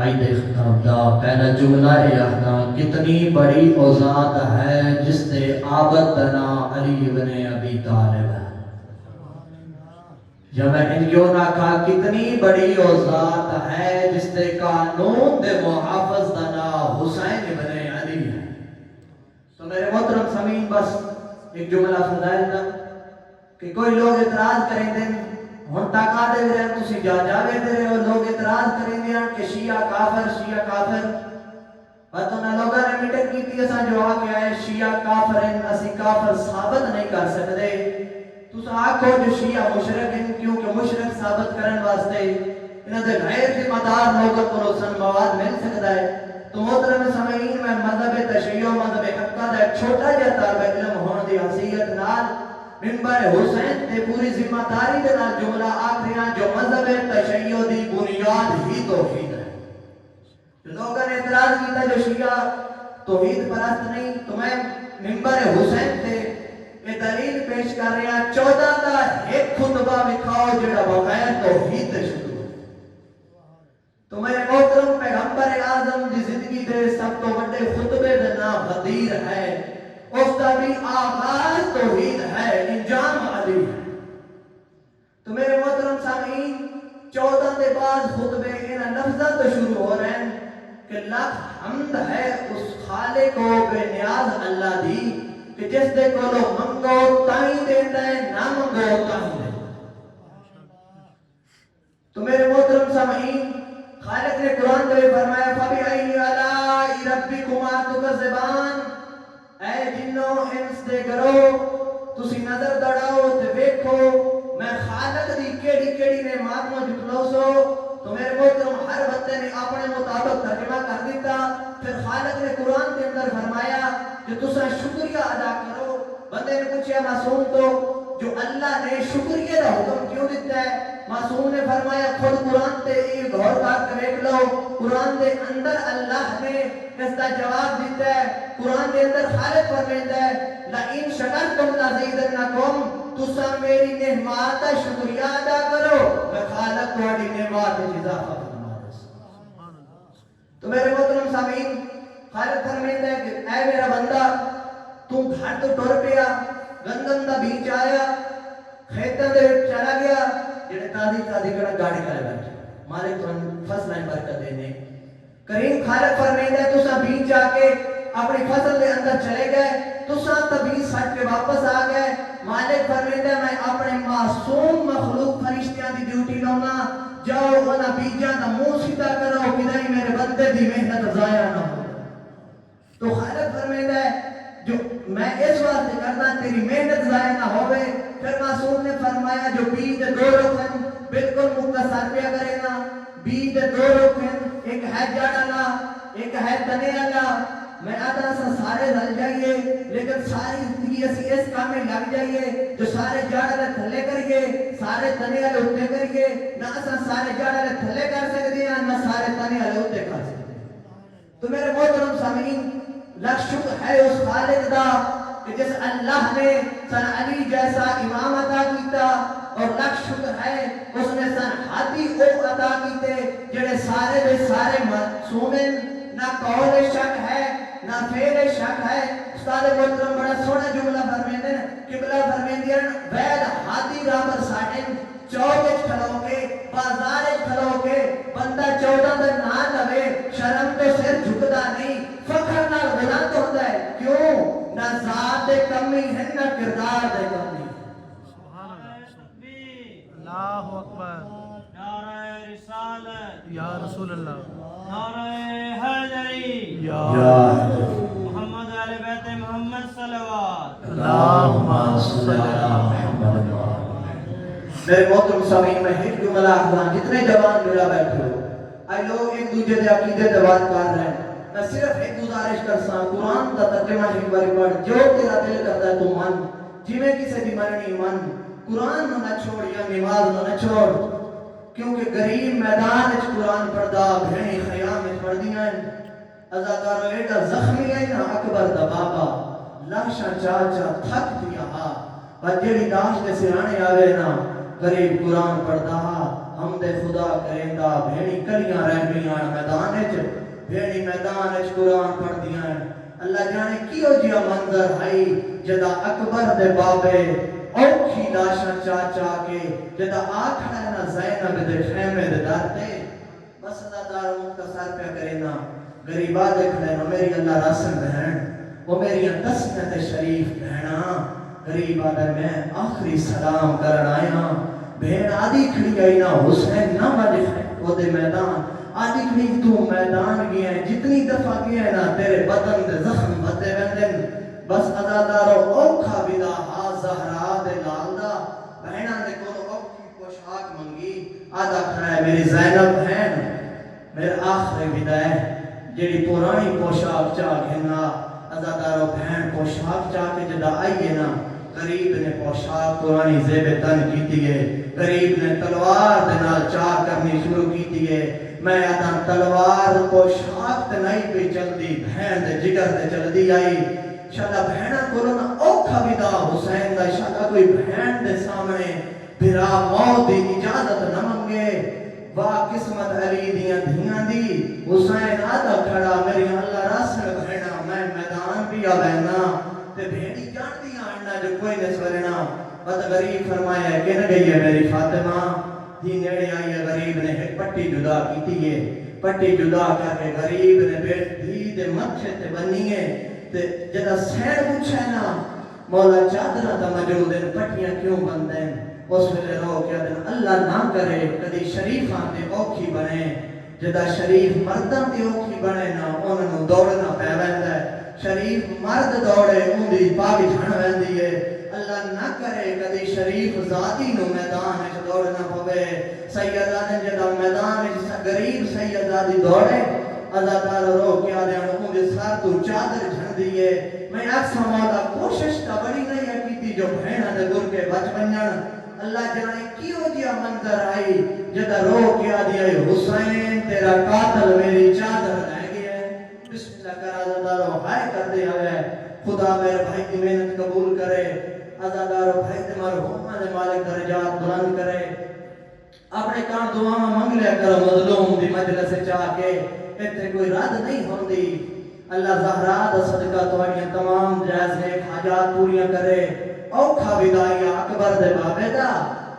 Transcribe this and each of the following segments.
آئیے ختم دا پہلا جملہ احدا کتنی بڑی او ذات ہے جس نے عابد دنا علی بن ابی طالب ہے. یا میں انجو نہ کہا کتنی بڑی او ذات ہے جس نے قانون دے محافظ دنا حسین بن علی ہے. تو میرے محترم سامعین بس ایک جملہ فضائل دا کہ کوئی لوگ اعتراض کریں دیں ہن تک آدھے رہے تسی جا جاوے دے رہے ہو لوگ اعتراض کریں دیں کہ شیعہ کافر بات انہاں لوگاں نے میٹنگ کی تھی اساں جو آکے آئے شیعہ کافر ہیں اسی کافر ثابت نہیں کر سکتے. تسا آکھو جو شیعہ مشرک ہیں کیونکہ مشرک ثابت کرن واسطے انہاں دے غیر ذمہ دار لوگوں کو سن مواد مل سکتا ہے. تو محترم سامعین میں مذہب تشیع و مذہب حقہ دا ایک چھوٹا جا طالب علم ہونے دی حیثیت نال منبر حسین تے پوری ذمہ داری دے نال جملہ آکھریاں جو مذہب تشیع دی بنیاد ہی توحید ہے. جو لوگوں نے اعتراض کیتا جو شیعہ توحید پرست نہیں تو میں منبر حسین تے یہ دلیل پیش کر رہا 14 دا ایک خطبہ دکھاؤ جڑا بغیر توحید تے شروع ہے. تو میرے محترم پیغمبر اعظم دی زندگی دے سب تو بڑے خطبے دا نام غدیر ہے. اس کا بھی آغاز توحید ہے انجام علی ہے. تو میرے محترم سامعین 14 دے بعد خطبے انہاں لفظاں تو شروع ہو رہے ہیں کہ لاکھ حمد ہے اس خالق کو بے نیاز اللہ دی کہ جس دے کو لو منگو تائیں دیتا ہے نہ منگو تائیں دیتا ہے. تو میرے محترم سامعین خالق نے قرآن میں فرمایا فَبِأَيِّ آلَاءِ رَبِّكُمَا تُكَذِّبَانِ اے جنوں انس دے گرو تسی نظر دڑاؤ تے ویکھو میں خالق دی کیڑی کیڑی نعمت نو جتلو سو. تو میرے محترم ہر بندے نے اپنے مطابق ترجمہ کر دیتا. پھر خالق نے قرآن کے اندر فرمایا کہ تسا شکریہ ادا کرو. بندے نے پوچھا معصوم تو جو اللہ نے شکریہ دا حکم کیوں دیتا ہے؟ معصوم نے فرمایا خود قرآن تے یہ غور کر کے دیکھ لو قرآن دے اندر اللہ نے اس کا جواب دیتا ہے. قرآن کے اندر خالق فرماتا ہے لَإِن شَكَرْتُمْ لَأَزِيدَنَّكُمْ تسا میری نعمت کا شکریہ ادا کرو میں خالق تہاڈی نعمت وچ اضافہ فرما دے. تو میرے محترم سامعین خالق فرماتا ہے کہ اے میرا بندہ تو گھر تو ٹر پیا گندم دا بیج آیا کھیتاں دے چلا گیا جڑے تازی کڑا گاڑی کرے بیٹھے مالک تن فصلیں برکت دینے. کریم خالق فرماتا ہے تسا بیج جا کے اپنی فصل دے اندر چلے گئے تسا تبھی سٹ کے واپس آ گئے. مالک فرماتا ہے میں اپنے معصوم مخلوق فرشتیاں دی ڈیوٹی لاؤنا جاؤ انہاں بیجاں دا منہ سیدھا کرو کدی میرے بندے دی محنت ضائع نہ ہو. تو خالق فرماتا ہے جو میں اس واسطے کرنا تیری محنت ضائع نہ ہوئے. پھر معصوم نے فرمایا جو بیج دے دو رخ ہیں بالکل مختصر پیا کرے گا. بیج دے دو رخ ہیں ایک ہے جڑ والا ایک ہے تنے والا. میں آتا سا سارے رل جائیے لیکن ساری زندگی اسی اس کام میں لگ جائیے جو سارے جڑ والے تھلے کریے سارے تنے والے اوتے کریے نہ اساں سارے جڑ والے تھلے کر سکتے ہیں نہ سارے تنے والے اوتے کر سکتے ہیں. تو میرے محترم سامعین لاکھ شکر ہے اس خالق دا کہ جس اللہ نے سن علی جیسا امام عطا کیتا اور لاکھ شکر ہے اس نے سن ہادی او عطا کیتے جڑے سارے دے سارے معصوم نہ قول شک ہے نہ فعل شک ہے. استاد محترم بڑا سونا جملہ فرماتے ہیں قبلہ فرماتے ہیں وید ہادی رابر ساڈے چوک وچ کھلو کے بازار وچ کھلو کے بندہ 14 دا نہ لوے شرم تو سر جھکدا نہیں فخر نال بلند ہوتا ہے. کیوں نہ ذات دے کمی ہے نہ کردار دے کمی. اللہ اکبر نعرہ رسالت یا رسول اللہ نعرہ حیدری یا محمد علی بیت محمد صلوات اللہم صلی علی محمد. میرے محترم سامعین میں ایک جملہ احسان جتنے جوان میرا بیٹھے ہو آئی لوگ ایک دوسرے دے عقیدے تے بات کر رہے ہیں میں صرف ایک گزارش کرساں قرآن دا ترجمہ ایک باری پڑھ جو تیرا دل کرتا ہے تو من جویں کسے دی مننی من قرآن نو نہ چھوڑ یا نماز نو نہ چھوڑ کیونکہ غریب میدان وچ قرآن پڑھدا بھیڑی خیام وچ پڑھدیاں ازادارو ایڈا زخمی ہے نا اکبر دا بابا لاشاں چاچا تھک پیا ہا اور جیڑی لاش دے سرانے آوے نا غریب قرآن پڑھدا ہا ہم دے خدا کریندا بھیڑی کلیاں رہ گئیاں میدان بھیڑی میدان اچ قرآن پڑھ دیا ہے اللہ جانے کیوں جیا منظر آئی جدا اکبر دے بابے اوکھی لاشا چاچا کے جدا آکھڑا ہے نا زینب دے خیمے دے دارتے بس اللہ دار مختصر پہ کرینا غریبہ دے کھڑے نا میری اللہ راسن بہن وہ میری تسمیت شریف بہنا غریبہ دے میں آخری سلام کرن آیا بہن آدھی کھڑی آئی نا حسین نہ ملے وہ دے میدان آدھی کھڑی تو میدان گیا ہے جتنی دفعہ گیا ہے نا تیرے بدن دے زخم بدے ویندن بس ادادارو اوکھا بیدا ہا زہرا دے لالدہ بہنہ دے کو اوکھی پوشاک منگی آدھا کھڑا ہے میری زینب بہن میرے آخری بیدا ہے جیڑی پرانی پوشاک چاہ گھنا ازادارو بہن پوشاک چاہ کے جدا آئیے نا غریب نے پوشاک پرانی زیب تن کی دیئے غریب نے تلوار دنال چاہ کرنی شروع کی دیئے میں آدھا تلوار پوشاک تنائی پہ چل دی بہن دے جگر دے چل دی آئی شاید بہنہ کرونا اوکھا بھی دا حسین دا شاید کوئی بہن دے سامنے پھرا موت دی اجازت نہ منگے واہ قسمت علی دیاں دھیاں دی حسین آدھا کھڑا میری اللہ راسن بہنہ میں میدان بھی آبینا تے بھیڑی جان دی آننا جو کوئی نسورنا بات غریب فرمایا ہے کہ نہ گئی ہے میری فاطمہ دی نیڑے آئی ہے غریب نے ایک پٹی جدا کیتی ہے پٹی جدا کر کے غریب نے بیٹ بھی دے مچھے تے بنی ہے تے جدا سین پوچھے نا مولا چادرہ تا موجود ہیں پٹیاں کیوں بند ہیں اس ویلے رو کیا دن اللہ نہ کرے کدی شریفاں تے اوکھی بنے جدا شریف مرداں تے اوکھی بنے نا انہوں دوڑنا پہ ویندا ہے شریف مرد دوڑے اندی پاگی جھن ویندی ہے اللہ نہ کرے کدی شریف ذاتی نو میدان وچ دوڑنا پوے سیدہ نے جدا میدان وچ غریب سیدہ دی دوڑے ازادار رو کیا دے انہوں دے سار تو چادر جھن دیئے میں اکسا مولا کوشش تا بڑی نہیں کیتی جو بہنہ دے گر کے بچ بنجن اللہ جانے کیوں جیا منظر آئی جدا رو کیا دیا حسین تیرا قاتل میری چادر لے گیا بسم اللہ کر ازادارو ہائے کر دے ہوئے خدا میرے بھائی کی محنت قبول کرے ازادارو بھائی دے مرحومہ دے مالک درجات بلند کرے اپنے کام دعا میں منگ لیا کرو مظلوم دی مجلس سے چاہ کے اتنے کوئی رد نہیں ہوندی اللہ زہرا دا صدقہ توڑیاں تمام جیسے حاجات پوریاں کرے اوکھا بدائیاں اکبر دے بابے دا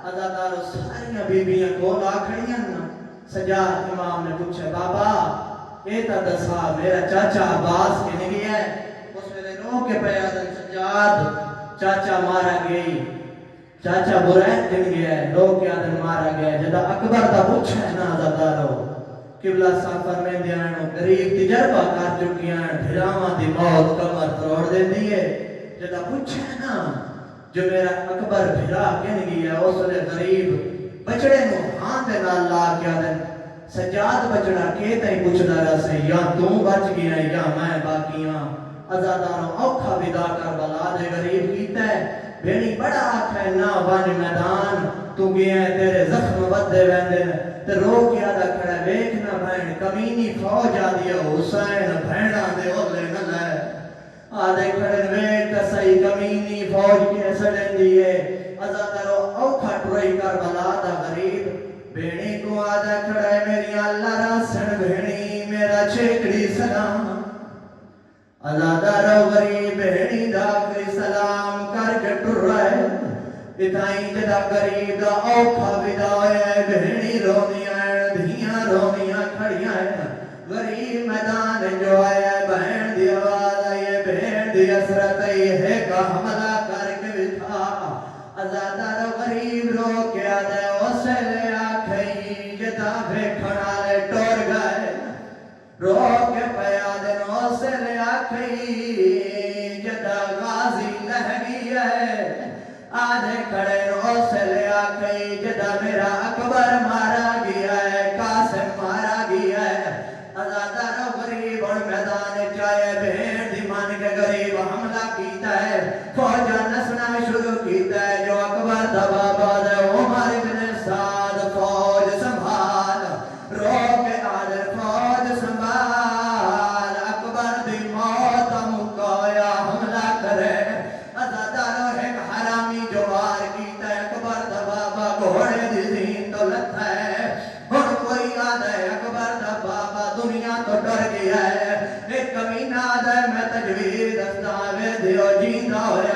ازادارو ساریاں بیبیاں کول آکھڑیاں سجاد امام نے پوچھے بابا ایتا دسا میرا چاچا عباس کے نگی ہے اس ویلے رو کے پیادن سجاد چاچا مارا گئی چاچا برائت دن گیا ہے رو کے آدن مارا گیا ہے جدا اکبر دا پوچھا ہے نا ازادارو قبلہ سافر میں دیانو قریب تجربہ کر چکی ہیں بھراما دی موت کمر تروڑ دے دیئے جدا پوچھا ہے نا جو میرا اکبر بھرا کن گیا اس لئے غریب بچڑے نو ہاں دے نال لا کیا دن سجاد بچڑا کہتا ہی پوچھ دارا سے یا تم بچ گیا ہے یا میں باقیاں ازادارو اوکھا ودا کر بلا دے غریب کیتا ہے بھیڑی بڑا آکھ ہے نا وانی میدان تو گیا ہے تیرے زخم بدے ویندن تے رو کیا دا کھڑا ویکھنا بہن کمینی فوج آدیا حسین بہنہ دے اولے نہ لے آدھے کھڑن ویک سی کمینی فوج کے سڑن دیئے ازادارو اوکھا ٹرائی کر بلا دا غریب بھیڑی کو آدھا کھڑا ہے میری اللہ راسن بھیڑی میرا چھیکڑی سلام ازادارو غریب بھیڑی دا آخری سلام کر کے ٹر رہا ہے اتائیں جدا غریب دا اوکھا بدائے بھیڑی رونیاں دھیاں رونیاں کھڑیاں غریب میدان جو آیا بہن دی آواز آئی بہن دی اسرت آئی ہے کہ حملہ کر کے بکھا ازادار غریب رو کے آدھے اسے لے آکھئی جدا بھیکھنا لے ٹور گئے رو کے پیادن اسے لے آکھئی جدا غازی لہگی ہے آدھے کھڑے رو سے لے آکھئی جدا میرا اکبر مارا گیا ہے قاسم مارا گیا ہے ازادار غریب اور میدان چاہے بہن دی مان کے غریب حملہ کیتا ہے فوجہ نسنا شروع کیتا ہے جو اکبر دبا بعد عمر بن سعد فوج سنبھال رو کے آدھر فوج سنبھال تو ڈر گیا ہے ایک کمینہ آدھا ہے میں تجویر دستا وے دیو جیندہ ہوئے